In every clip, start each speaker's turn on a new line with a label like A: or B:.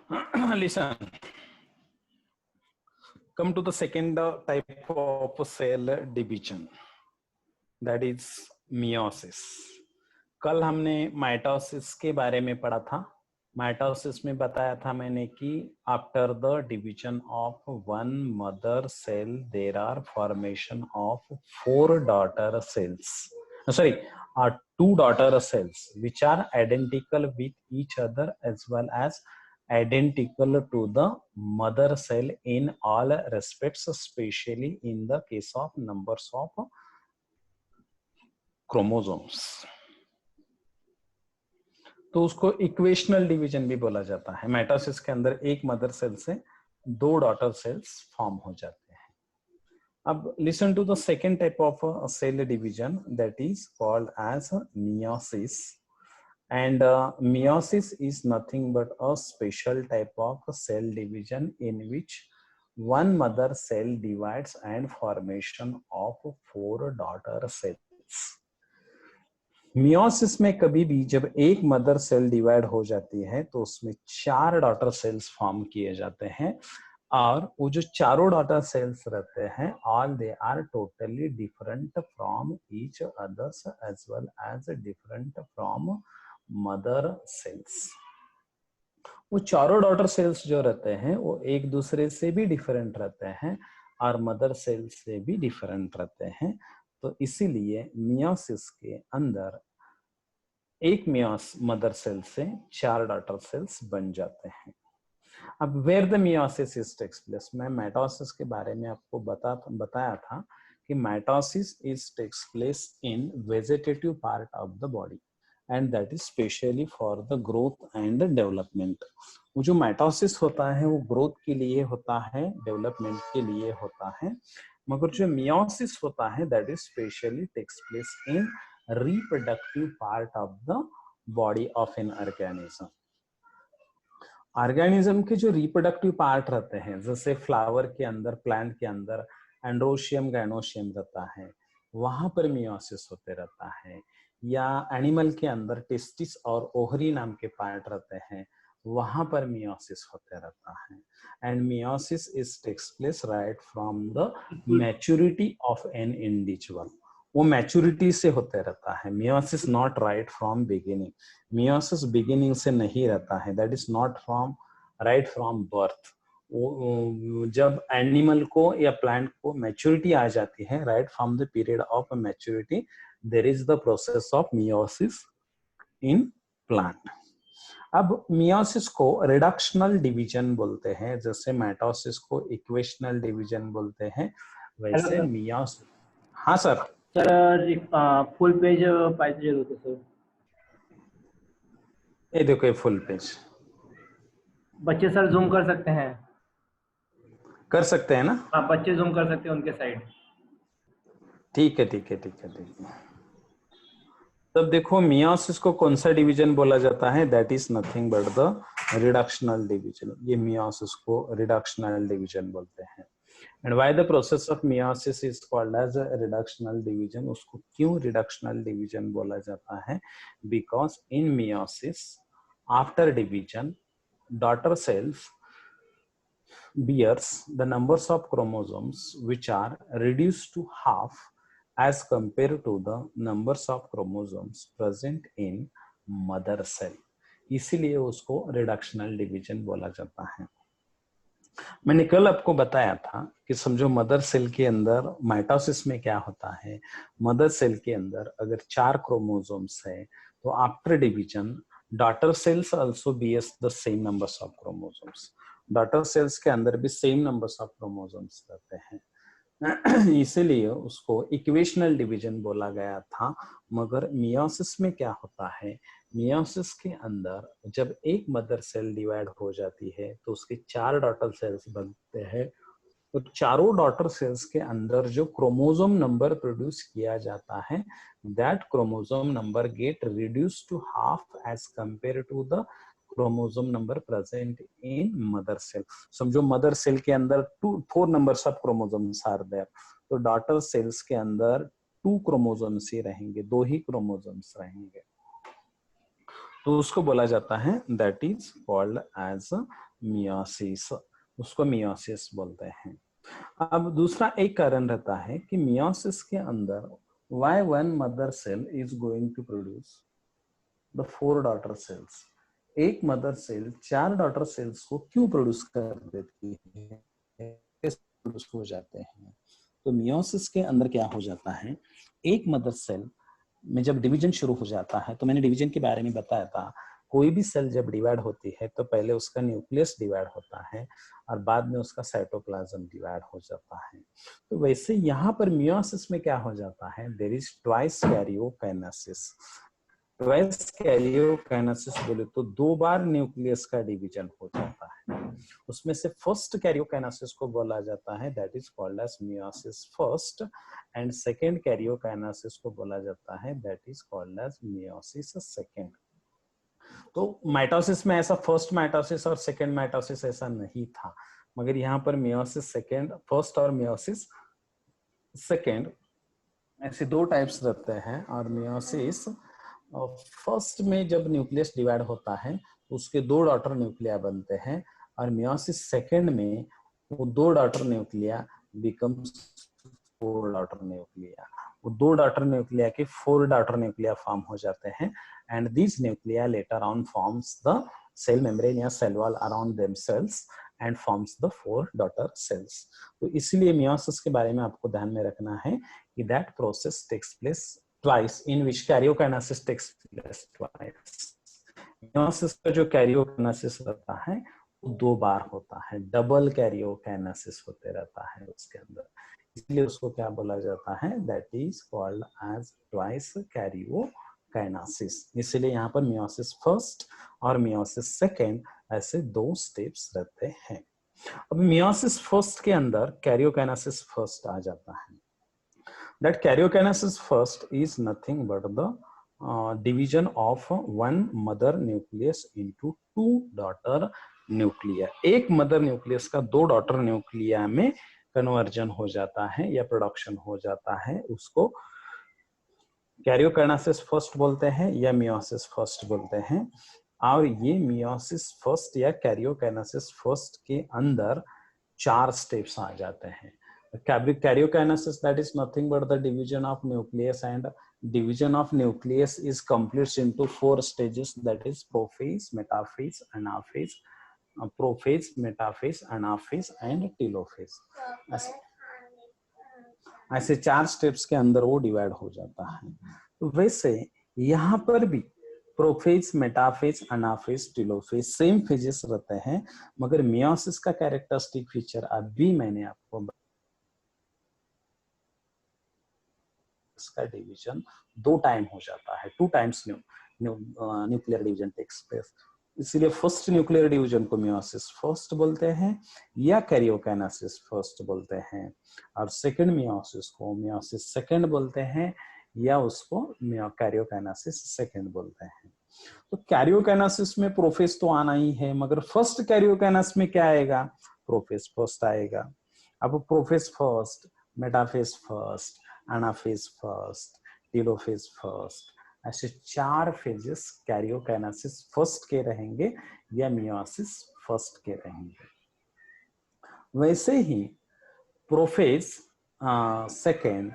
A: Listen, come to the second type of cell division, that is meiosis. कल हमने mitosis के बारे में पढ़ा था। माइटोसिस में बताया था मैंने कि after the division of one mother cell there are formation of 4 daughter cells, sorry, 2 daughter cells which are identical with each other as well as identical to the mother cell in all respects, especially in the case of numbers of chromosomes. तो उसको equational division भी बोला जाता है। Mitosis के अंदर एक mother cell से 2 डॉटर सेल्स फॉर्म हो जाते हैं। अब listen to the second type of cell division, that is called as meiosis. And meiosis is nothing but a special type of cell division in which one mother cell divides and formation of 4 daughter cells. Meiosis में कभी भी जब एक mother cell divide हो जाती है तो उसमें 4 डॉटर सेल्स फॉर्म किए जाते हैं, और वो जो चारों डॉटर सेल्स रहते हैं all they are totally different from each others as well as different from mother cells. वो चारों डॉटर सेल्स जो रहते हैं वो एक दूसरे से भी डिफरेंट रहते हैं और मदर सेल्स से भी डिफरेंट रहते हैं। तो इसीलिए मियोसिस के अंदर एक मदर सेल से 4 डॉटर सेल्स बन जाते हैं। अब where the meiosis is takes place, मैं माइटोसिस के बारे में आपको बताया था कि mitosis is takes place in vegetative part of the body and that is specially for the growth and development. वो जो माइटोसिस होता है वो ग्रोथ के लिए होता है, डेवलपमेंट के लिए होता है, मगर जो मियोसिस होता है that is specially takes place in reproductive part of the body of an organism. Organism के जो रिप्रोडक्टिव पार्ट रहते हैं, जैसे फ्लावर के अंदर, प्लांट के अंदर एंड्रोशियम गाइनोशियम रहता है, वहां पर मियोसिस होते रहता है, या एनिमल के अंदर टेस्टिस और ओहरी नाम के पार्ट रहते हैं, वहां पर मियोसिस होते रहता है। And meiosis is takes place right from the maturity of an individual. वो मैच्योरिटी से होते रहता है। Meiosis not right from beginning, meiosis beginning से नहीं रहता है, that is not from right from birth. जब एनिमल को या प्लांट को मैच्योरिटी आ जाती है, right from the period of maturity there is the process of meiosis in plant. अब मियोसिस को रिडक्शनल डिवीजन बोलते हैं, जैसे माइटोसिस को इक्वेशनल डिवीजन बोलते हैं, वैसे मियोसिस। हाँ सर।
B: सर फुल पेज पाहिजे होतं सर।
A: ये देखो ये फुल पेज।
B: बच्चे सर जूम कर सकते हैं?
A: कर सकते हैं ना?
B: हाँ, बच्चे जूम कर सकते हैं उनके साइड।
A: ठीक है ठीक है ठीक है ठीक है। तब देखो मियोसिस को कौन सा डिवीजन बोला जाता है, that is nothing but the reductional division. ये मियोसिस को रिडक्शनल डिवीजन बोलते हैं। And why the process of meiosis is called as reductional division, उसको क्यों रिडक्शनल डिवीजन बोला जाता है? Because in meiosis after division daughter cells bears the numbers of chromosomes which are reduced to half as compared to the numbers of chromosomes present in mother cell. इसीलिए उसको reductional division बोला जाता है। मैंने कल आपको बताया था कि समझो मदर सेल के अंदर माइटोसिस में क्या होता है, मदर सेल के अंदर अगर 4 क्रोमोसोम्स है तो after division daughter cells also bears the same numbers of chromosomes. Daughter cells के अंदर भी सेम नंबर्स ऑफ क्रोमोसोम्स रहते हैं, इसीलिए उसको इक्वेशनल डिवीजन बोला गया था। मगर मियोसिस में क्या होता है, मियोसिस के अंदर जब एक मदर सेल डिवाइड हो जाती है तो उसके 4 डॉटर सेल्स बनते हैं, तो चारों डॉटर सेल्स के अंदर जो क्रोमोसोम नंबर प्रोड्यूस किया जाता है that chromosome number get reduce to half as compare to the chromosome number present in mother cell. समझो मदर सेल के अंदर 4 numbers of chromosomes are there, तो डॉटर सेल्स के अंदर 2 क्रोमोसोम्स ही रहेंगे, 2 ही क्रोमोसोम्स रहेंगे, तो उसको बोला जाता है that is called as meiosis, उसको मियोसिस बोलते हैं। अब दूसरा एक कारण रहता है कि मियोसिस के अंदर why one mother cell is going to produce the 4 daughter cells। एक मदर सेल 4 डॉटर सेल्स को क्यों प्रोड्यूस कर देती है, कैसे प्रोड्यूस हो जाते हैं? तो मियोसिस के अंदर क्या हो जाता है, एक मदर सेल में जब डिवीजन शुरू हो जाता है, तो मैंने डिवीजन के बारे में बताया था, कोई भी सेल जब डिवाइड होती है तो पहले उसका न्यूक्लियस डिवाइड होता है और बाद में उसका साइटोप्लाज्म डिवाइड हो जाता है। तो वैसे यहाँ पर मियोसिस में क्या हो जाता है, there is twice karyokinesis. Twice karyokinesis बोले तो 2 बार न्यूक्लियस का डिवीजन हो जाता है। उसमें से फर्स्ट कैरियोकाइनेसिस को बोला जाता है that is called as meiosis first, and second karyokinesis को बोला जाता है that is called as meiosis second. तो माइटोसिस में ऐसा फर्स्ट माइटोसिस और सेकंड माइटोसिस ऐसा नहीं था, मगर यहाँ पर मियोसिस सेकंड फर्स्ट और मियोसिस सेकंड ऐसे 2 टाइप्स रहते हैं। और मियोसिस फर्स्ट में जब न्यूक्लियस डिवाइड होता है तो उसके 2 डॉटर न्यूक्लिया बनते हैं, और मियोसिस सेकंड में वो 2 daughter nuclei becomes 4 daughter nuclei. वो 2 डॉटर न्यूक्लिया के 4 डॉटर न्यूक्लिया फॉर्म हो जाते हैं, and this nuclei later on forms the cell membrane या cell wall around themselves and forms the 4 daughter cells. तो इसलिए मियोसिस के बारे में आपको ध्यान में रखना है कि that process takes place twice in which karyokinesis takes place twice। मियोसिस का जो कैरियोकाइनेसिस रहता है वो 2 बार होता है, डबल कैरियोकाइनेसिस होते रहता है उसके अंदर, इसलिए उसको क्या बोला जाता है, that is called as twice karyokinesis. इसलिए यहाँ पर मियोसिस फर्स्ट और मियोसिस सेकेंड ऐसे 2 स्टेप्स रहते हैं। अब मियोसिस फर्स्ट के अंदर कैरियोकाइनेसिस फर्स्ट आ जाता है। That karyokinesis first is nothing but the division of one mother nucleus into 2 daughter nuclei। एक मदर न्यूक्लियस का 2 डॉटर न्यूक्लिया में कन्वर्जन हो जाता है या प्रोडक्शन हो जाता है, उसको कैरियोकाइनेसिस फर्स्ट बोलते हैं या मियोसिस फर्स्ट बोलते हैं। और ये मियोसिस फर्स्ट या कैरियोकाइनेसिस फर्स्ट के अंदर 4 स्टेप्स आ जाते हैं। Karyokinesis, that is nothing but the division of nucleus, and division of nucleus is completes into 4 stages, that is prophase, metaphase, anaphase, prophase, metaphase, anaphase and telophase। ऐसे 4 steps के अंदर वो divide हो जाता है। तो वैसे यहाँ पर भी prophase, metaphase, anaphase, telophase same phases रहते हैं, मगर मियोसिस का कैरेक्टरिस्टिक फीचर अभी मैंने आपको का डिवीजन 2 टाइम हो जाता है, 2 times nuclear division takes place. इसीलिए फर्स्ट न्यूक्लियर डिवीजन को मियोसिस फर्स्ट बोलते हैं या कैरियोकाइनेसिस फर्स्ट बोलते हैं, और सेकंड मियोसिस को मियोसिस सेकंड बोलते हैं या उसको कैरियोकाइनेसिस सेकंड बोलते हैं। तो कैरियोकाइनेसिस में प्रोफेज तो आना ही है, मगर फर्स्ट कैरियोकाइनेसिस में क्या आएगा, प्रोफेज फर्स्ट आएगा। अब prophase first, metaphase first, anaphase first, telophase first, ऐसे 4 फेजेस कैरियोकाइनेसिस फर्स्ट के रहेंगे या मियोसिस फर्स्ट के रहेंगे। वैसे ही prophase second,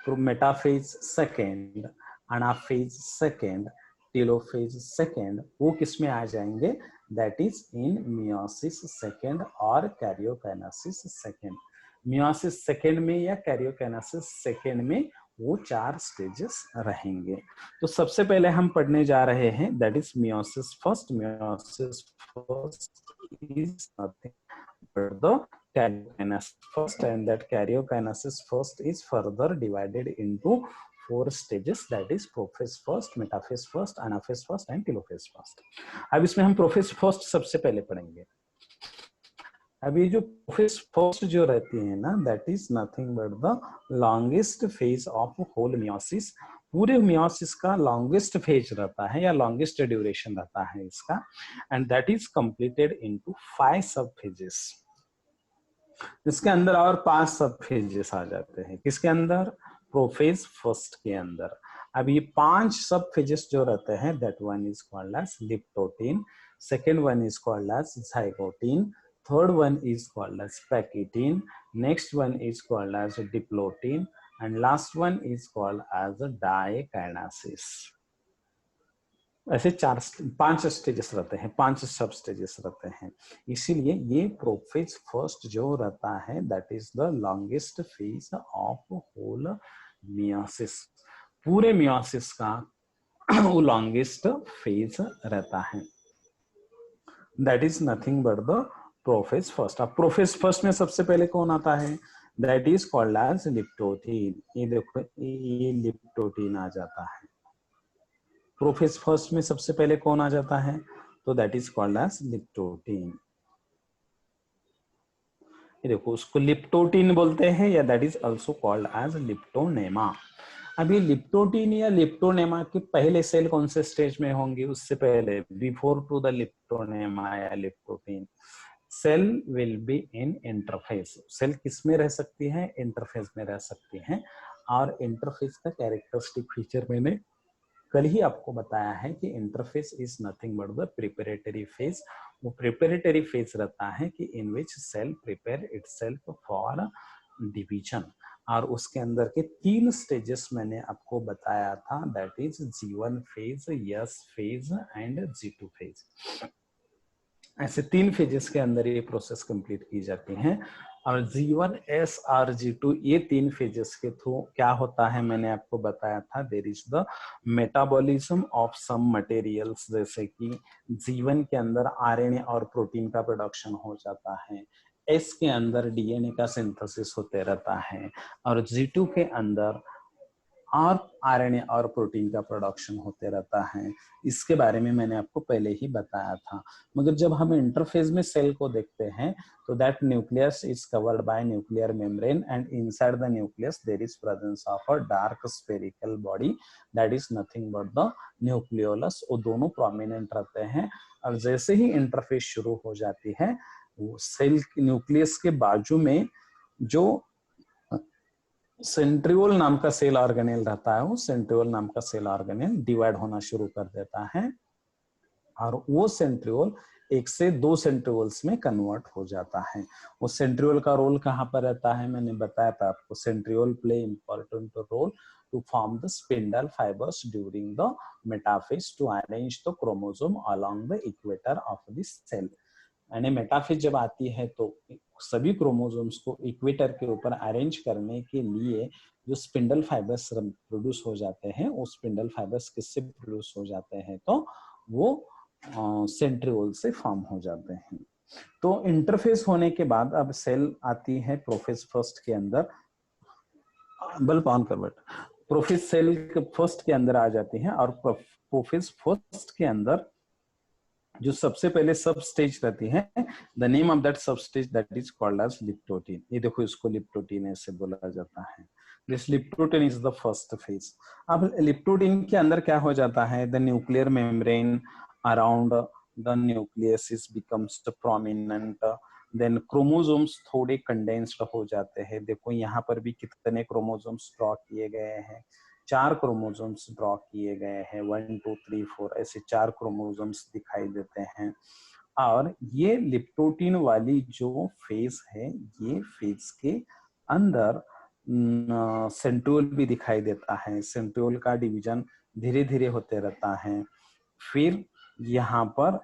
A: metaphase second, anaphase second, telophase second, वो किस में आ जाएंगे, that is in meiosis second और कैरियोकाइनेसिस सेकेंड। मियोसिस सेकेंड में या कैरियोकाइनेसिस सेकेंड में वो 4 स्टेजेस रहेंगे। तो सबसे पहले हम पढ़ने जा रहे हैं that is meiosis first. Meiosis first is nothing but the karyokinesis first, and that karyokinesis first is further divided into 4 stages, that is prophase first, metaphase first, anaphase first and telophase first। अब इसमें हम prophase first सबसे पहले पढ़ेंगे। अब ये जो prophase first जो रहती है ना, that is nothing but the longest phase of whole meiosis. पूरे मियोसिस का लॉन्गेस्ट फेज रहता है या लॉन्गेस्ट ड्यूरेशन रहता है इसका, and that is completed into 5 sub phases. इसके अंदर और 5 सब फेजेस आ जाते हैं, किसके अंदर, प्रोफेज फर्स्ट के अंदर। अब ये 5 सब फेजेस जो रहते हैं, that one is called as leptotene, second one is called as zygotene, third one is called as pachytene, next one is called as diplotene, and last one is called as diakinesis. ऐसे 5 stages रहते हैं, 5 sub stages रहते हैं। इसीलिए ये prophase first जो रहता है, that is the longest phase of whole meiosis. पूरे मियोसिस का वो लॉन्गेस्ट फेज रहता है, that is nothing but the prophase first. अब प्रोफेज फर्स्ट में सबसे पहले कौन आता है, that is called as leptotene. ये देखो, ये लिप्टोटीन आ जाता है। प्रोफेज फर्स्ट में सबसे पहले कौन आ जाता है, तो that is called as leptotene. ये देखो, उसको लिप्टोटीन बोलते हैं, या that is also called as leptonema. अभी लिप्टोटीन या लिप्टोनेमा के पहले सेल कौन से स्टेज में होंगे, उससे पहले, बिफोर टू द लिप्टोनेमा या leptotene, cell will be in interphase. Cell किस में रह सकती है, इंटरफेस में रह सकती है। और इंटरफेस का कैरेक्टरिस्टिक फीचर मैंने कल ही आपको बताया है कि interphase is nothing but the preparatory phase. वो प्रिपरेटरी फेज रहता है कि in which cell prepare itself for division. और उसके अंदर के 3 स्टेजेस मैंने आपको बताया था, that is G1 phase, S phase and G2 phase. ऐसे 3 फेजेस के अंदर ये प्रोसेस कंप्लीट की जाती है। और G1, S और G2 ये 3 फेजेस के थ्रू क्या होता है, मैंने आपको बताया था, there is the metabolism of some materials. जैसे कि G1 के अंदर आरएनए और प्रोटीन का प्रोडक्शन हो जाता है, S के अंदर डीएनए का सिंथेसिस होते रहता है, और G2 के अंदर और आरएनए और प्रोटीन का प्रोडक्शन होते रहता है। इसके बारे में मैंने आपको पहले ही बताया था। मगर जब हम इंटरफेज में सेल को देखते हैं, तो that nucleus is covered by nuclear membrane, and inside the nucleus there is presence of a dark spherical body, that is nothing but the nucleolus. वो दोनों प्रोमिनेंट रहते हैं। और जैसे ही इंटरफेज शुरू हो जाती है, वो सेल न्यूक्लियस के बाजू में जो सेंट्रियोल नाम का सेल ऑर्गेनेल रहता है, वो सेंट्रियोल नाम का सेल ऑर्गेनेल डिवाइड होना शुरू कर देता है, और वो सेंट्रियोल 1 से 2 सेंट्रियोल्स में कन्वर्ट हो जाता है। वो सेंट्रियोल का रोल कहाँ पर रहता है, मैंने बताया था आपको, centriole play important role to form the spindle fibres during the metaphase to arrange the chromosome along the equator of the cell. यानी मेटाफेज जब आती है तो सभी क्रोमोसोम्स को इक्वेटर के ऊपर अरेंज करने के लिए जो स्पिंडल फाइबर्स प्रोड्यूस हो जाते हैं, वो स्पिंडल फाइबर्स किससे प्रोड्यूस हो जाते हैं, तो वो सेंट्रियोल से फॉर्म हो जाते हैं। तो इंटरफेस होने के बाद अब सेल आती है प्रोफेज फर्स्ट के अंदर। बल्ब ऑन कर बेटा। प्रोफेज सेल फर्स्ट के अंदर आ जाती है, और प्रोफेज फर्स्ट के अंदर जो सबसे पहले सब स्टेज रहती है, the name of that sub stage that is called as leptotene. ये देखो, इसको लिप्टोटीन ऐसे बोला जाता है। This leptotene is the first phase. अब लिप्टोटीन के अंदर क्या हो जाता है, the nuclear membrane around the nucleus is becomes prominent, then chromosomes थोड़े कंडेंस्ड हो जाते हैं। देखो यहाँ पर भी कितने क्रोमोसोम्स ड्रॉ किए गए हैं, 4 क्रोमोसोम्स ड्रॉ किए गए हैं, 1 2 3 4 ऐसे 4 क्रोमोसोम्स दिखाई देते हैं। और ये लिप्टोटीन वाली जो फेज है, ये फेज के अंदर सेंट्रियोल भी दिखाई देता है। सेंट्रियोल का डिवीजन धीरे धीरे होते रहता है। फिर यहाँ पर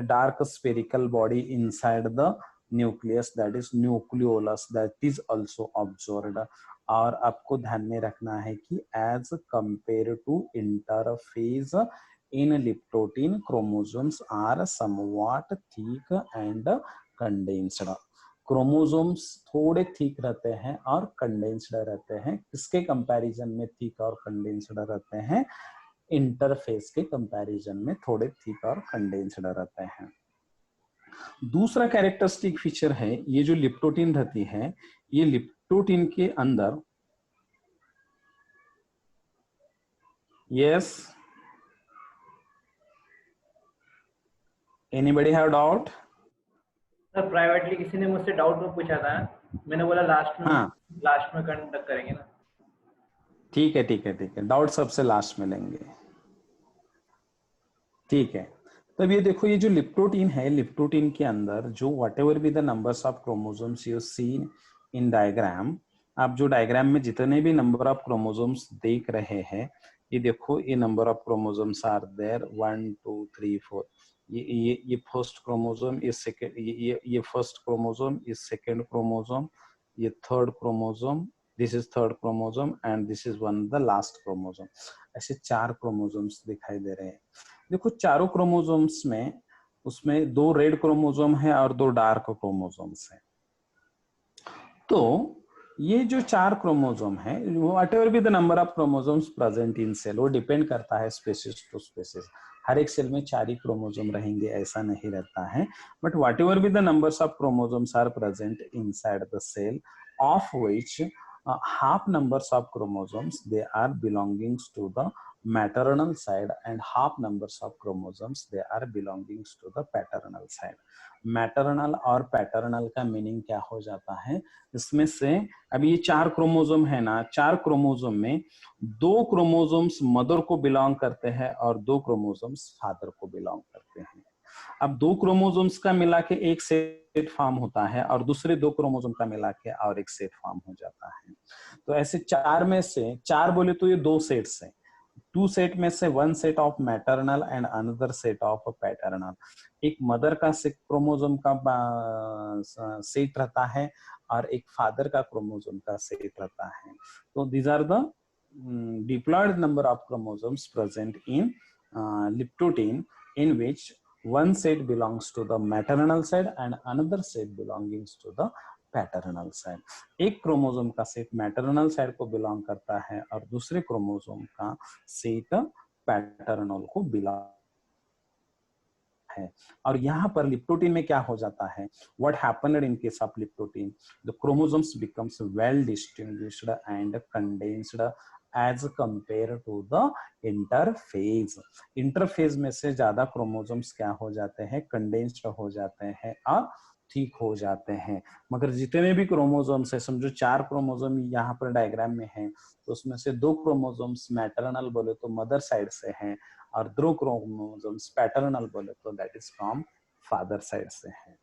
A: dark spherical body inside the nucleus, that is nucleolus, that is also observed. और आपको ध्यान में रखना है कि as compare to interphase in leptotene, chromosomes are somewhat thick and condensed. Chromosomes थोड़े थिक रहते हैं और कंडेंस्ड रहते हैं। किसके कंपैरिजन में थिक और कंडेंस्ड रहते हैं, इंटरफेस के कंपैरिजन में थोड़े थिक और कंडेंस्ड रहते हैं। दूसरा कैरेक्टरिस्टिक फीचर है, ये जो लिप्टोटीन रहती है, ये लिप्टोटीन के अंदर, yes anybody have doubt?
B: Sir privately किसी ने मुझसे डाउट में पूछा था, मैंने बोला लास्ट में,
A: हाँ,
B: लास्ट में कंडक्ट करेंगे ना।
A: ठीक है ठीक है ठीक है, डाउट सबसे लास्ट में लेंगे। ठीक है, तब ये देखो, ये जो लिप्टोटीन है, लिप्टोटीन के अंदर जो what ever be the numbers of chromosomes you seen in diagram, आप जो डायग्राम में जितने भी नंबर ऑफ क्रोमोसोम्स देख रहे हैं, ये देखो, ये number of chromosomes are there 1 2 3 4। ये फर्स्ट क्रोमोसोम, ये सेकंड, ये फर्स्ट क्रोमोसोम, ये सेकंड क्रोमोसोम, ये third chromosome, this is third chromosome and this is one the last chromosome. ऐसे 4 क्रोमोसोम्स दिखाई दे रहे हैं। देखो, चारों क्रोमोसोम्स में, उसमें 2 रेड क्रोमोसोम है और 2 डार्क क्रोमोसोम्स है। तो ये जो 4 क्रोमोसोम है, whatever be the number of chromosomes present in cell, वो डिपेंड करता है स्पेसीज टू स्पेसीज। हर एक सेल में 4 ही क्रोमोसोम रहेंगे ऐसा नहीं रहता है, but whatever be the numbers of chromosomes are present inside the cell, of which half numbers of chromosomes they are belongings to the maternal side and half numbers of chromosomes they are belongings to the paternal side। Maternal और paternal का meaning क्या हो जाता है, इसमें से अब ये 4 क्रोमोसोम है ना, 4 क्रोमोसोम में 2 क्रोमोसोम्स मदर को बिलोंग करते हैं और 2 क्रोमोसोम्स फादर को बिलोंग करते हैं। अब 2 क्रोमोसोम्स का मिला के एक सेट फॉर्म होता है और दूसरे 2 क्रोमोसोम का मिला के और एक सेट फॉर्म हो जाता है। तो ऐसे 4 में से 4 बोले तो ये 2 सेट्स हैं। 2 सेट में से 1 set of maternal and another set of paternal. एक मदर का क्रोमोसोम का सेट रहता है और एक फादर का क्रोमोसोम का सेट रहता है। तो these are the diploid number of chromosomes present in leptotene, in which one set belongs to the maternal side and another set belongs to the paternal side. एक क्रोमोसोम का set maternal side को belong करता है और दूसरे chromosome का set paternal को belong है। और यहाँ पर लिप्टोटीन में क्या हो जाता है, what happened in case of leptotene, the chromosomes becomes well distinguished and condensed as compare to the interphase. Interphase में से ज्यादा क्रोमोसोम्स क्या हो जाते हैं, कंडेंस्ड हो जाते हैं और ठीक हो जाते हैं। मगर जितने भी क्रोमोसोम्स है, समझो 4 क्रोमोसोम यहाँ पर डायग्राम में है, तो उसमें से 2 क्रोमोसोम्स मैटरनल बोले तो मदर साइड से हैं और 2 क्रोमोसोम्स पैटर्नल बोले तो that is from father side से है।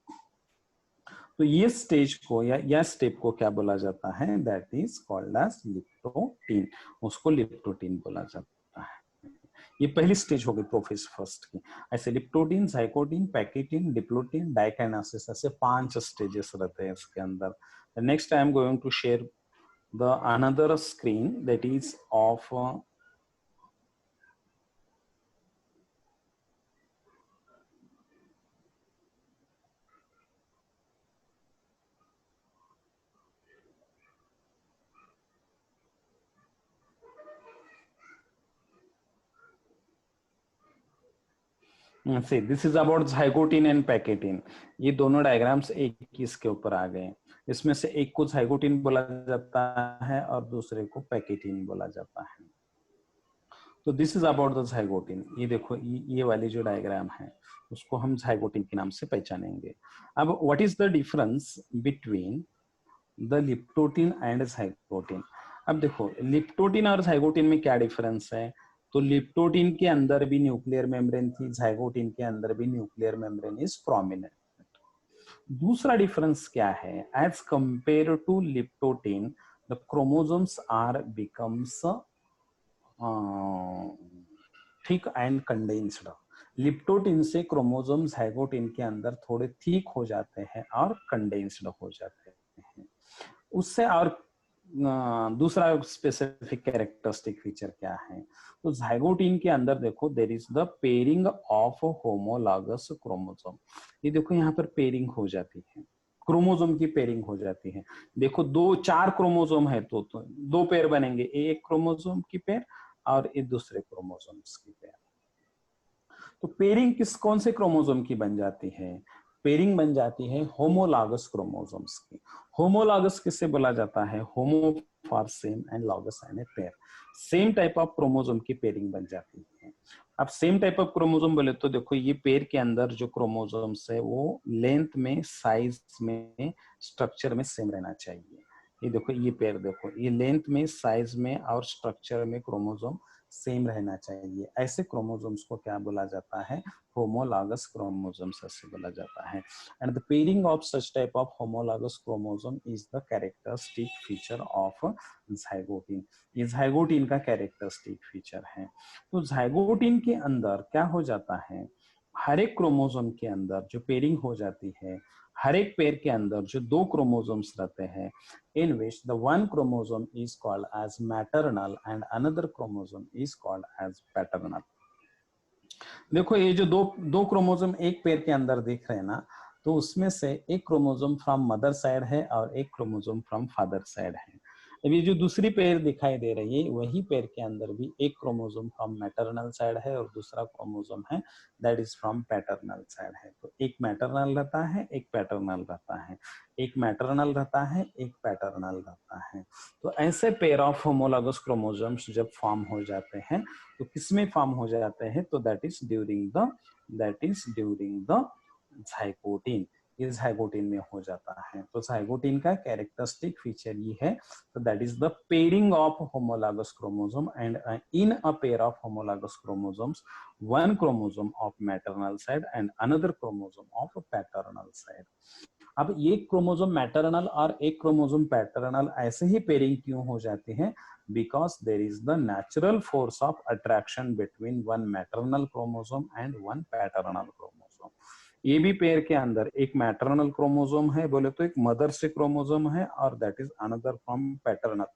A: तो ये स्टेज को या स्टेप को क्या बोला जाता है, that is called as leptotene. उसको लिप्टोटीन बोला जाता है। ये पहली स्टेज हो गई प्रोफेज फर्स्ट की। ऐसे leptotene, zygotene, pachytene, diplotene, diakinesis, ऐसे 5 स्टेजेस रहते हैं इसके अंदर। Next I am going to share the another screen that is of this is about zygotene and pachytene. ये दोनों डायग्राम्स एक ही इसके ऊपर आ गए। इसमें से एक को जाइगोटीन बोला जाता है और दूसरे को पैकेटीन बोला जाता है। तो this is about the zygotene. ये देखो, ये वाली जो डायग्राम है उसको हम जाइगोटीन के नाम से पहचानेंगे। अब what is the difference between the leptotene and zygotene. अब देखो, लिप्टोटीन और जाइगोटीन में क्या डिफरेंस है, तो लिप्टोटीन के अंदर भी न्यूक्लियर मेम्ब्रेन थी, जाइगोटीन के अंदर भी न्यूक्लियर मेम्ब्रेन इज प्रोमिनेंट। दूसरा डिफरेंस क्या है, as compare to leptotene the chromosomes are becomes thick and condensed. Leptotene से क्रोमोसोम जाइगोटीन के अंदर थोड़े थिक हो जाते हैं और कंडेंस्ड हो जाते हैं। उससे और दूसरा स्पेसिफिक कैरेक्टरिस्टिक फीचर क्या है, तो जाइगोटीन के अंदर देखो, there is the pairing of homologous chromosome. ये देखो, यहाँ पर पेयरिंग हो जाती है, क्रोमोसोम की पेयरिंग हो जाती है। देखो, 4 क्रोमोसोम है तो 2 पेयर बनेंगे, एक क्रोमोसोम की पेयर और एक दूसरे क्रोमोसोम्स की पेयर। तो पेयरिंग कौन से क्रोमोसोम की बन जाती है, पेयरिंग बन जाती है होमोलॉगस क्रोमोसोम्स की। होमोलॉगस किससे बोला जाता है, homo for same and logos and a pair. Same type of chromosome की पेयरिंग बन जाती है। अब सेम टाइप ऑफ क्रोमोसोम बोले तो देखो, ये पेयर के अंदर जो क्रोमोसोम्स है वो लेंथ में, साइज में, स्ट्रक्चर में सेम रहना चाहिए। ये देखो ये पेयर देखो, ये लेंथ में, साइज में और स्ट्रक्चर में क्रोमोसोम सेम रहना चाहिए। ऐसे क्रोमोसोम्स को क्या बोला जाता है? होमोलॉगस क्रोमोसोम्स ऐसे बोला जाता है। And the pairing of such type of homologous chromosome is the characteristic feature of zygotene. ये जाइगोटिन का कैरेक्टरिस्टिक फीचर है। तो जाइगोटिन के अंदर क्या हो जाता है? हर एक क्रोमोसोम के अंदर जो पेयरिंग हो जाती है, हर एक पेयर के अंदर जो दो क्रोमोसोम्स रहते हैं, in which the one chromosome is called as maternal and another chromosome is called as paternal। देखो ये जो दो दो क्रोमोसोम एक पेयर के अंदर दिख रहे हैं ना, तो उसमें से एक क्रोमोसोम फ्रॉम मदर साइड है और एक क्रोमोसोम फ्रॉम फादर साइड है। अब ये जो दूसरी पेयर दिखाई दे रही है, वही पेयर के अंदर भी एक क्रोमोसोम फ्रॉम मैटरनल साइड है और दूसरा क्रोमोसोम है that is from paternal side है। तो एक मैटरनल रहता है, एक पैटर्नल रहता है, एक मैटरनल रहता है, एक पैटर्नल रहता है। तो ऐसे पेयर ऑफ होमोलॉगस क्रोमोसोम्स जब फॉर्म हो जाते हैं, तो किसमें फॉर्म हो जाते हैं? तो that is during the zygotene. इस जाइगोटिन में हो जाता है। तो जाइगोटिन का कैरेक्टरिस्टिक फीचर ये है, तो that is the pairing of homologous chromosome and in a pair of homologous chromosomes one chromosome of maternal side and another chromosome of paternal side। अब एक क्रोमोसोम मैटरनल और एक क्रोमोसोम पैटर्नल ऐसे ही pairing क्यों हो जाती है? Because there is the natural force of attraction between one maternal chromosome and one paternal chromosome. ये भी पेयर के अंदर एक मैटरनल क्रोमोसोम है, बोले तो एक मदर से क्रोमोसोम है, और that is another from paternal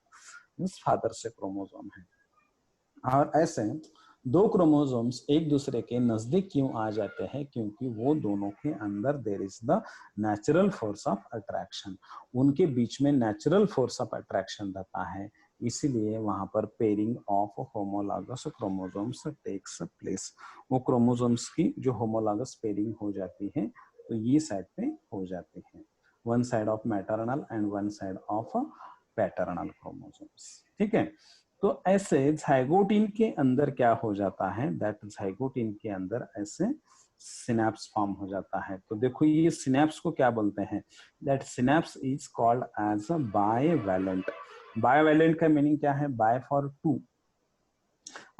A: means father से क्रोमोसोम है। और ऐसे दो क्रोमोसोम्स एक दूसरे के नजदीक क्यों आ जाते हैं? क्योंकि वो दोनों के अंदर there is the natural force of attraction, उनके बीच में नेचुरल फोर्स ऑफ अट्रैक्शन रहता है, इसीलिए वहां पर pairing of homologous chromosomes takes place. वो क्रोमोसोम्स की जो होमोलॉगस पेयरिंग हो जाती है, तो ये साइड पे हो जाती है, one side of maternal and one side of paternal chromosomes. ठीक है। तो ऐसे जाइगोटिन के अंदर क्या हो जाता है? दैट जाइगोटिन के अंदर ऐसे सिनेप्स फॉर्म हो जाता है। तो देखो ये सिनेप्स को क्या बोलते हैं? That synapse is called as a bivalent. Bivalent का मीनिंग क्या है? Bi for two.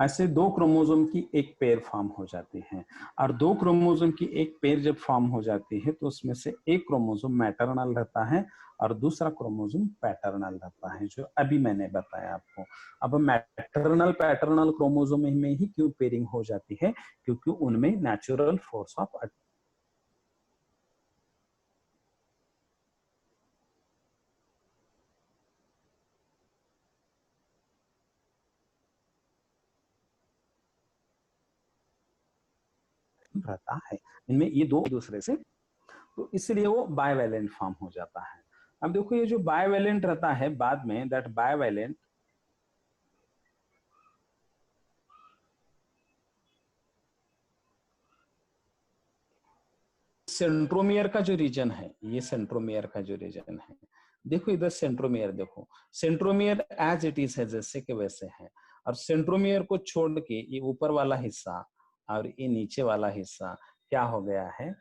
A: ऐसे दो क्रोमोसोम की एक पेयर फॉर्म हो जाती है, और दो क्रोमोसोम की एक पेयर जब फॉर्म हो जाती है, तो उसमें से एक क्रोमोसोम मैटरनल रहता है और दूसरा क्रोमोसोम पैटर्नल रहता है, जो अभी मैंने बताया आपको। अब मैटरनल पैटर्नल क्रोमोसोम में ही क्यों पेयरिंग हो जाती है? क्योंकि उनमें नेचुरल फोर्स ऑफ रहता है, इनमें ये दो दूसरे से, तो इसलिए वो बायवैलेंट फॉर्म हो जाता है। अब देखो ये जो बायवैलेंट रहता है बाद में, दैट बायवैलेंट सेंट्रोमियर का जो रीजन है, ये सेंट्रोमियर का जो रीजन है, देखो इधर सेंट्रोमियर देखो, सेंट्रोमियर एज इट इज है जैसे के वैसे है, और सेंट्रोमियर को छोड़ के ये ऊपर वाला हिस्सा और ये नीचे वाला हिस्सा क्या हो गया है?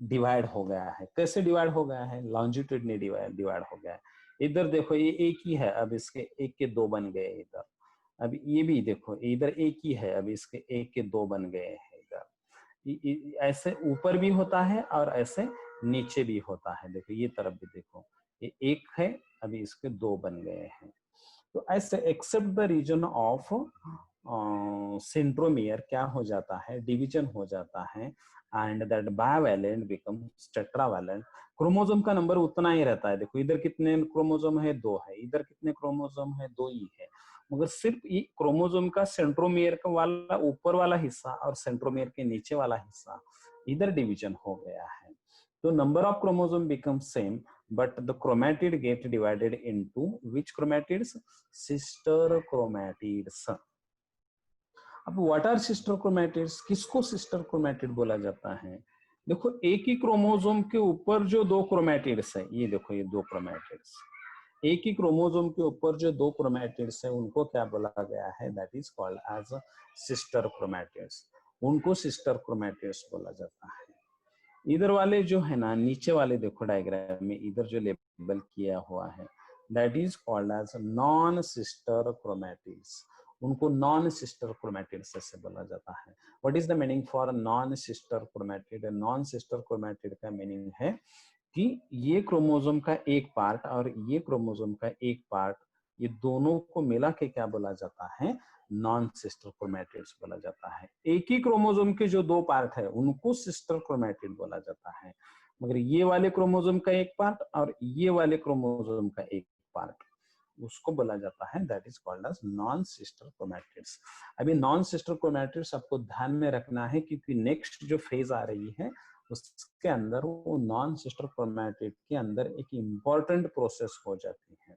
A: डिवाइड हो गया है। कैसे डिवाइड हो गया है? लॉन्जिट्यूडनली डिवाइड हो गया है। इधर देखो ये एक ही है, अब इसके एक के दो बन गए इधर। अब ये भी देखो इधर एक ही है, अब इसके एक के दो बन गए हैं इधर। ऐसे ऊपर भी होता है और ऐसे नीचे भी होता है। देखो ये तरफ भी देखो, ये एक है, अभी इसके दो बन गए हैं। तो ऐसे except the region of centromere क्या हो जाता है? डिवीजन हो जाता है, and that bivalent becomes tetravalent. Chromosome का नंबर उतना ही रहता है। देखो इधर कितने क्रोमोसोम है? दो है। इधर कितने क्रोमोसोम है? दो ही है। मगर सिर्फ ये क्रोमोसोम का सेंट्रोमियर का वाला ऊपर वाला हिस्सा और सेंट्रोमियर के नीचे वाला हिस्सा इधर डिवीजन हो गया है। तो number of chromosome become same, but the chromatid get divided into which chromatids? Sister chromatids। अब व्हाट आर सिस्टर क्रोमैटिड्स? किसको सिस्टर क्रोमैटिड बोला जाता है? देखो एक ही क्रोमोसोम के ऊपर जो दो क्रोमैटिड्स है, ये देखो ये दो क्रोमैटिड्स, एक ही क्रोमोसोम के ऊपर जो दो क्रोमैटिड्स है, उनको क्या बोला गया है? That is called as sister chromatids. उनको सिस्टर क्रोमैटिड्स बोला जाता है। इधर वाले जो है ना, नीचे वाले देखो डायग्राम में इधर जो लेबल किया हुआ है, that is called as non sister chromatids. उनको नॉन सिस्टर क्रोमैटिड्स ऐसे बोला जाता है। What is the meaning for non sister chromatid? Non sister chromatid का मीनिंग है कि ये क्रोमोसोम का एक पार्ट और ये क्रोमोसोम का एक पार्ट, ये दोनों को मिला के क्या बोला जाता है? नॉन सिस्टर क्रोमैटिड्स बोला जाता है। एक ही क्रोमोसोम के जो दो पार्ट है उनको सिस्टर क्रोमैटिड बोला जाता है, मगर ये वाले क्रोमोसोम का एक पार्ट और ये वाले क्रोमोसोम का एक पार्ट, उसको बोला जाता है that is called as non sister chromatids. अभी नॉन सिस्टर क्रोमैटिड्स आपको ध्यान में रखना है क्योंकि नेक्स्ट जो फेज आ रही है उसके अंदर वो नॉन सिस्टर क्रोमैटिड के अंदर एक इम्पॉर्टेंट प्रोसेस हो जाती है,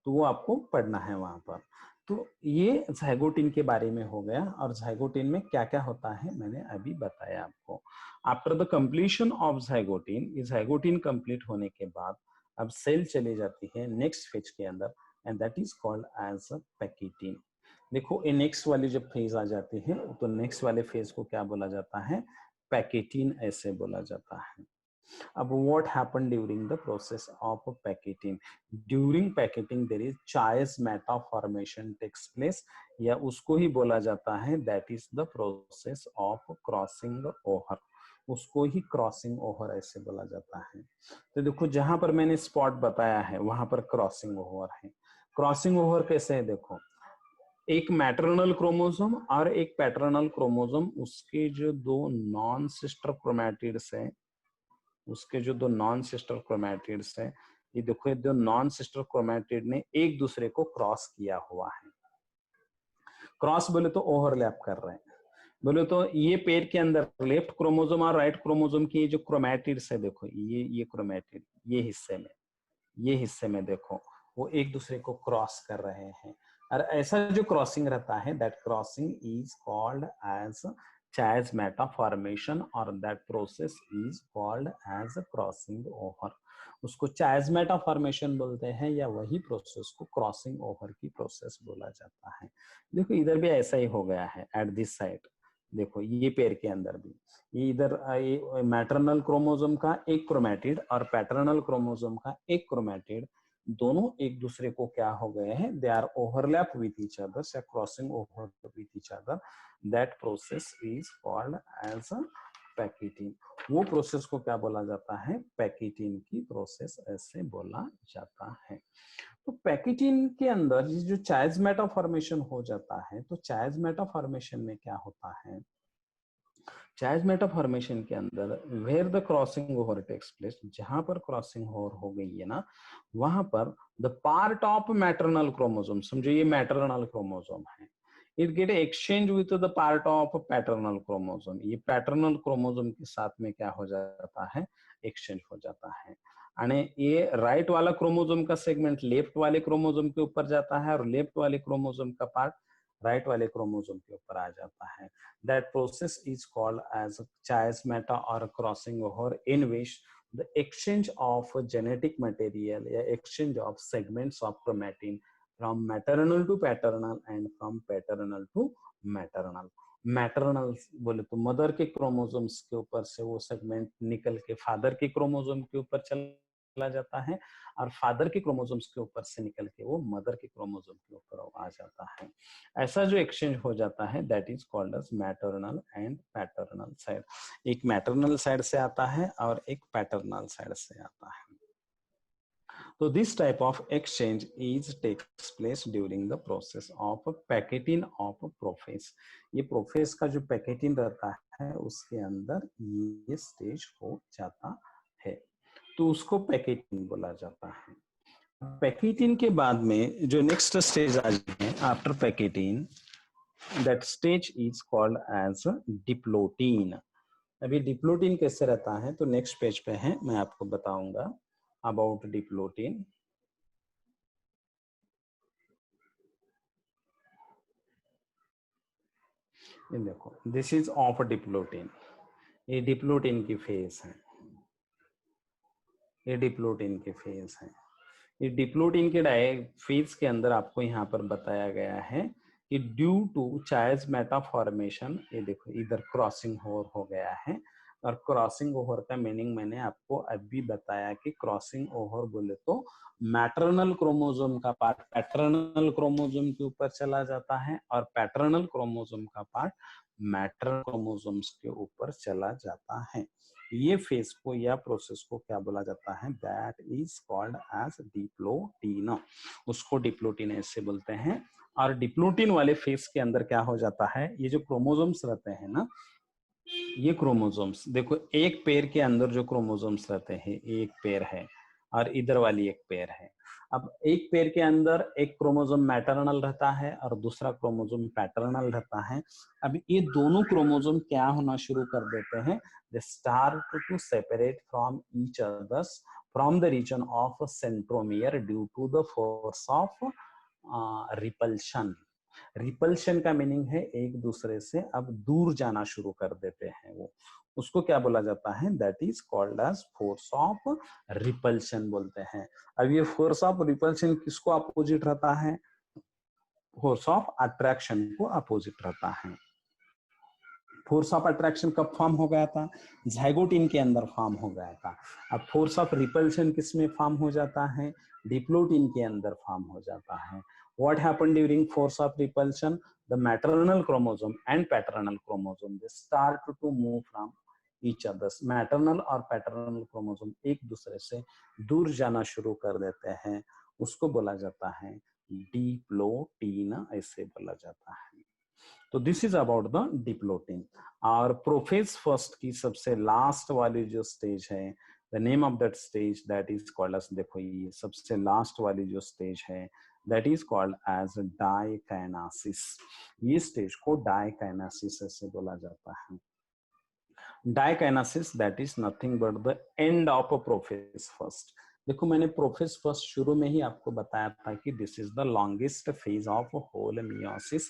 A: तो वो आपको पढ़ना है वहां पर। तो ये ज़ाइगोटिन के बारे में हो गया, और ज़ाइगोटिन में क्या क्या होता है मैंने अभी बताया आपको। आफ्टर द कंप्लीशन ऑफ ज़ाइगोटिन, ये ज़ाइगोटिन कंप्लीट होने के बाद अब सेल चली जाती है नेक्स्ट फेज के अंदर, and that is called as pachytene. देखो ये नेक्स्ट वाली जब फेज आ जाती है तो नेक्स्ट वाले फेज को क्या बोला जाता है? पैकिटिन ऐसे बोला जाता है। अब what happened during the process of packeting? During packeting there is chiasmata formation takes place, या उसको ही बोला जाता है that is the process of crossing over, उसको ही क्रॉसिंग ओवर ऐसे बोला जाता है। तो देखो जहां पर मैंने स्पॉट बताया है वहां पर क्रॉसिंग ओवर है। क्रॉसिंग ओवर कैसे है? देखो एक मैटरनल क्रोमोसोम और एक पैटर्नल क्रोमोसोम, उसके जो दो नॉन सिस्टर क्रोमैटिड्स है, उसके जो दो नॉन सिस्टर क्रोमैटिड्स है, ये देखो दो नॉन सिस्टर क्रोमैटिड ने एक दूसरे को क्रॉस किया हुआ है। क्रॉस बोले तो ओवरलैप कर रहे हैं, बोले तो ये पेयर के अंदर लेफ्ट क्रोमोसोम और राइट क्रोमोसोम की जो क्रोमैटिड्स है, देखो ये क्रोमैटिड ये हिस्से में देखो वो एक दूसरे को क्रॉस कर रहे हैं, और ऐसा जो क्रॉसिंग रहता है that crossing is called as chiasmata formation, और that process is called as crossing over। उसको chiasmata formation बोलते हैं, या वही प्रोसेस को क्रॉसिंग ओवर की प्रोसेस बोला जाता है। देखो इधर भी ऐसा ही हो गया है एट दिस साइड, देखो ये पेयर के अंदर भी ये इधर मैटरनल क्रोमोसोम का एक क्रोमैटिड और पैटर्नल क्रोमोसोम का एक क्रोमैटिड, दोनों एक दूसरे को क्या हो गए हैं? They are overlap with each other, या crossing over with each other. That process is called as pachytene. वो प्रोसेस को क्या बोला जाता है? पैकिटिन की प्रोसेस ऐसे बोला जाता है। तो पैकिटिन के अंदर जो चायज़मेटा फॉर्मेशन हो जाता है, तो चायज़मेटा फॉर्मेशन में क्या होता है? चायज़मेटा फॉर्मेशन के अंदर where the crossing over takes place, जहां पर क्रॉसिंग ओवर हो गई है ना, वहां पर the part of maternal chromosome, समझो ये मैटरनल क्रोमोसोम है, it get exchange with the part of paternal chromosome, ये पैटर्नल क्रोमोसोम के साथ में क्या हो जाता है? एक्सचेंज हो जाता है। यानी ये राइट वाला क्रोमोसोम का सेगमेंट लेफ्ट वाले क्रोमोसोम के ऊपर जाता है, और लेफ्ट वाले क्रोमोसोम का पार्ट राइट वाले क्रोमोसोम के ऊपर आ जाता है। That process is called as chiasmata or crossing over, in which the exchange of genetic material या exchange of segments of chromatin from maternal to paternal and from paternal to maternal। Maternal बोले तो mother के chromosomes के ऊपर से वो segment निकल के फादर के क्रोमोसोम के ऊपर चला जाता है, और फादर के क्रोमोसोम्स के ऊपर से निकल के वो मदर के क्रोमोसोम के ऊपर आ जाता है। ऐसा जो एक्सचेंज हो जाता है that is called as maternal and paternal side. एक मैटरनल साइड से आता है और एक पैटर्नल साइड से आता है। तो this type of exchange is takes place during the process of pachytene of prophase. ये प्रोफेस का जो पैकेटिन रहता है उसके अंदर ये स्टेज हो जाता है, तो उसको पैकेटिन बोला जाता है। पैकेटिन के बाद में जो नेक्स्ट स्टेज आ जाती है after pachytene, that stage is called as diplotene. अभी डिप्लोटीन कैसे रहता है तो नेक्स्ट पेज पे है, मैं आपको बताऊंगा अबाउट डिप्लोटीन। ये देखो दिस इज ऑफ डिप्लोटीन, ये डिप्लोटीन की फेज है, ये डिप्लोटीन की फेज है। ये डिप्लोटीन के फेज के अंदर आपको यहाँ पर बताया गया है कि ड्यू टू चायज़मेटा फॉर्मेशन, ये देखो इधर क्रॉसिंग हो गया है, और क्रॉसिंग ओवर का मीनिंग मैंने आपको अभी बताया कि क्रॉसिंग ओवर बोले तो मैटरनल क्रोमोसोम का पार्ट पैटर्नल क्रोमोसोम के ऊपर चला जाता है और पैटर्नल क्रोमोसोम का पार्ट मैटरनल क्रोमोसोम्स के ऊपर चला जाता है। ये फेज को या प्रोसेस को क्या बोला जाता है? That is called as diplotene. उसको डिप्लोटीन ऐसे बोलते हैं। और डिप्लोटीन वाले फेज के अंदर क्या हो जाता है, ये जो क्रोमोसोम्स रहते हैं ना, ये क्रोमोसोम्स देखो, एक पेयर के अंदर जो क्रोमोसोम्स रहते हैं, एक पेयर है और इधर वाली एक पेयर है। अब एक पेयर के अंदर एक क्रोमोसोम मैटरनल रहता है और दूसरा क्रोमोसोम पैटर्नल रहता है। अब ये दोनों क्रोमोसोम क्या होना शुरू कर देते हैं? They start to separate from each others from the region of centromere due to the force of repulsion. Repulsion का मीनिंग है एक दूसरे से अब दूर जाना शुरू कर देते हैं वो, उसको क्या बोला जाता है? That is called as force of repulsion बोलते हैं। अब ये फोर्स ऑफ रिपल्शन किसको अपोजिट रहता है? फोर्स ऑफ अट्रैक्शन को अपोजिट रहता है। फोर्स ऑफ अट्रैक्शन कब फॉर्म हो गया था? ज़ाइगोट के अंदर फॉर्म हो गया था। अब फोर्स ऑफ रिपल्शन किस में फॉर्म हो जाता है? डिप्लोटीन के अंदर फॉर्म हो जाता है। What happened during force of repulsion? The maternal chromosome and paternal chromosome they start to move from each other. Maternal और पैटर्नल क्रोमोसोम एक दूसरे से दूर जाना शुरू कर देते हैं, उसको बोला जाता है डिप्लोटीन, ऐसे बोला जाता है। तो this is about the diplotene. और प्रोफेज फर्स्ट की सबसे लास्ट वाली जो स्टेज है, the name of that stage that is called as, देखो ये सबसे लास्ट वाली जो स्टेज है that is called as diakinesis. ये स्टेज को डाइकाइनेसिस ऐसे बोला जाता है। Diakinesis that is nothing but the end of a prophase first. देखो मैंने प्रोफेज फर्स्ट शुरू में ही आपको बताया था कि this is the longest phase of whole meiosis.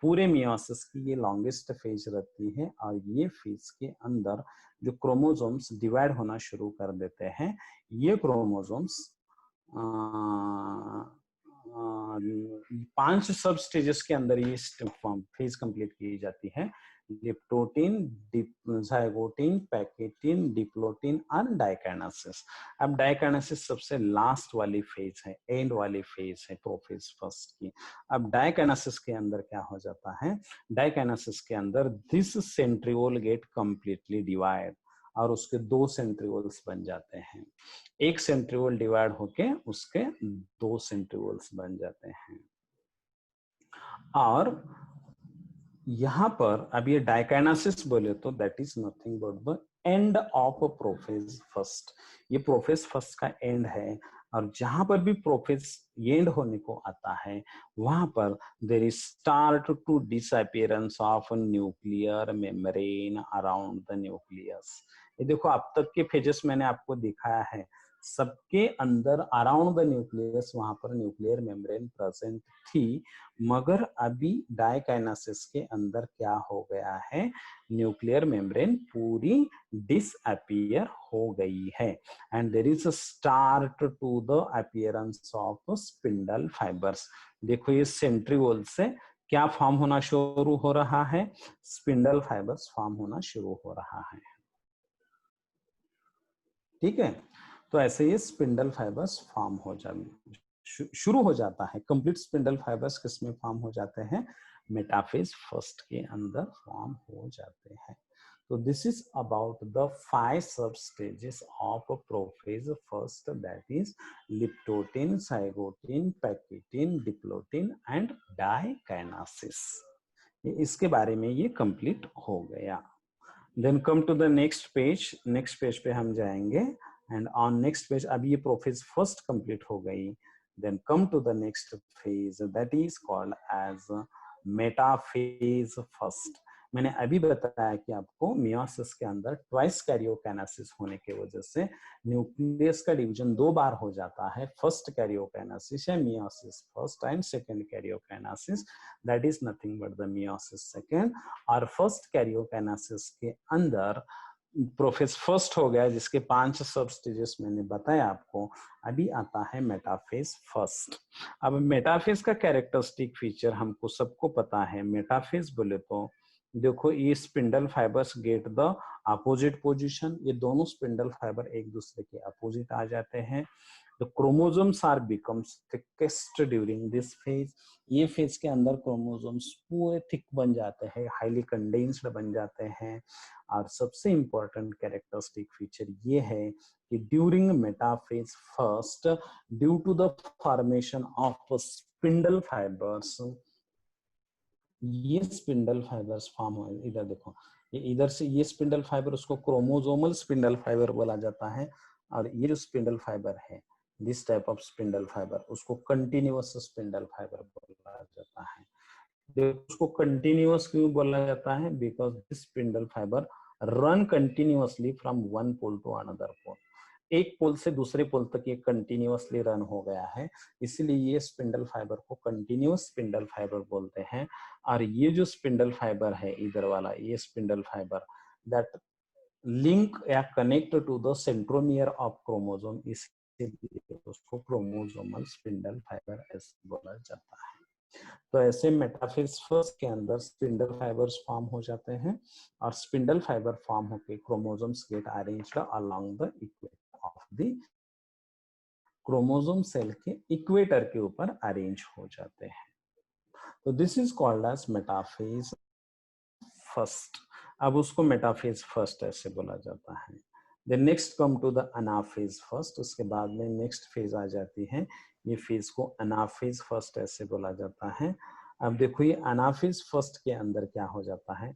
A: पूरे मियोसिस की ये लॉन्गेस्ट फेज रहती है और ये फेज के अंदर जो क्रोमोसोम्स डिवाइड होना शुरू कर देते हैं, ये क्रोमोसोम्स 5 सब स्टेजेस के अंदर ये फेज कंप्लीट की जाती है। लिप्टोटीन, ज़ाइगोटीन, पैकेटीन, डिप्लोटीन और डाइकाइनेसिस। अब डाइकाइनेसिस सबसे लास्ट वाली फेज है, एंड वाली फेज है प्रोफेज फर्स्ट की। अब डाइकाइनेसिस के अंदर क्या हो जाता है? डाइकाइनेसिस के अंदर this centriole get completely divide और उसके 2 सेंट्रिओल्स बन जाते हैं। एक सेंट्रिओल डिवाइड होके उसके 2 सेंट्रिओल्स बन जाते हैं। और यहां पर अब ये डाइकाइनेसिस बोले तो that is nothing but the end of prophase first. ये प्रोफेज फर्स्ट का एंड है और जहां पर भी प्रोफेज एंड होने को आता है वहां पर there is start to disappearance of nuclear membrane around the nucleus. ये देखो अब तक के फेजेस मैंने आपको दिखाया है, सबके अंदर अराउंड द न्यूक्लियस वहां पर न्यूक्लियर मेम्ब्रेन प्रेजेंट थी, मगर अभी डाइकाइनेसिस के अंदर क्या हो गया है? न्यूक्लियर मेम्ब्रेन पूरी डिसअपियर हो गई है and there is a start to the appearance of spindle fibres. देखो ये सेंट्रिओल से क्या फॉर्म होना शुरू हो रहा है? स्पिंडल फाइबर्स फॉर्म होना शुरू हो रहा है। ठीक है, तो ऐसे ये स्पिंडल फाइबर्स फॉर्म हो शुरू हो जाता है। कंप्लीट स्पिंडल फाइबर्स किसमें फॉर्म हो जाते हैं? मेटाफेज फर्स्ट के अंदर फॉर्म हो जाते हैं। तो this is about the 5 sub stages of prophase first, that is leptotene, zygotene, pachytene, diplotene and diakinesis. इसके बारे में ये कंप्लीट हो गया। Then come to the next page. Next page पे हम जाएंगे एंड ऑन नेक्स्ट पेज, अब ये प्रोफेज फर्स्ट कंप्लीट हो गई। Then come to the next phase that is called as metaphase first. मैंने अभी बताया कि आपको मियोसिस के अंदर ट्वाइस कैरियोकाइनेसिस होने की वजह से न्यूक्लियस का डिवीजन 2 बार हो जाता है। फर्स्ट कैरियोकाइनेसिस है meiosis first and second karyokinesis that is nothing but the meiosis second. और फर्स्ट कैरियोकाइनेसिस के अंदर प्रोफेज फर्स्ट हो गया जिसके 5 सब स्टेजेस मैंने बताया आपको। अभी आता है मेटाफेज फर्स्ट। अब मेटाफेज का कैरेक्टरिस्टिक फीचर हमको सबको पता है। मेटाफेज बोले तो देखो ये spindle fibres get the opposite position, ये दोनों स्पिंडल फाइबर एक दूसरे के अपोजिट आ जाते हैं। The chromosomes are becomes thickest during this phase, ये फेज के अंदर क्रोमोसोम्स पूरे थिक बन जाते हैं, हाईली कंडेंस्ड बन जाते हैं। और सबसे इंपॉर्टेंट कैरेक्टरिस्टिक फीचर ये है कि during metaphase first, due to the formation of spindle fibres, ये स्पिंडल फाइबर्स फॉर्म हो, इधर देखो, ये इधर से ये स्पिंडल फाइबर, उसको क्रोमोसोमल स्पिंडल फाइबर बोला जाता है। और ये जो स्पिंडल फाइबर है, this type of spindle fibre, उसको कंटिन्यूअस स्पिंडल फाइबर बोला जाता है। देखो उसको कंटिन्यूअस क्यों बोला जाता है? Because this spindle fibre run continuously from one pole to another pole, एक पोल से दूसरे पोल तक ये कंटिन्यूअसली रन हो गया है, इसलिए ये स्पिंडल फाइबर को कंटिन्यूअस स्पिंडल फाइबर बोलते हैं। और ये जो स्पिंडल फाइबर है इधर वाला, ये स्पिंडल फाइबर दैट लिंक या connect to the centromere of chromosome, इसलिए उसको क्रोमोसोमल स्पिंडल फाइबर ऐसे बोला जाता है। तो ऐसे मेटाफेज फर्स्ट के अंदर स्पिंडल फाइबर्स फॉर्म हो जाते हैं, और स्पिंडल फाइबर फॉर्म होकर chromosomes get arranged along the equator of the chromosome cell के इक्वेटर के ऊपर अरेंज हो जाते हैं। तो this is called as metaphase first. अब उसको मेटाफेज फर्स्ट ऐसे बोला जाता है। Then next come to the anaphase first, उसके बाद में नेक्स्ट फेज आ जाती है, ये फेज को अनाफेज फर्स्ट ऐसे बोला जाता है। अब देखो ये अनाफेज फर्स्ट के अंदर क्या हो जाता है,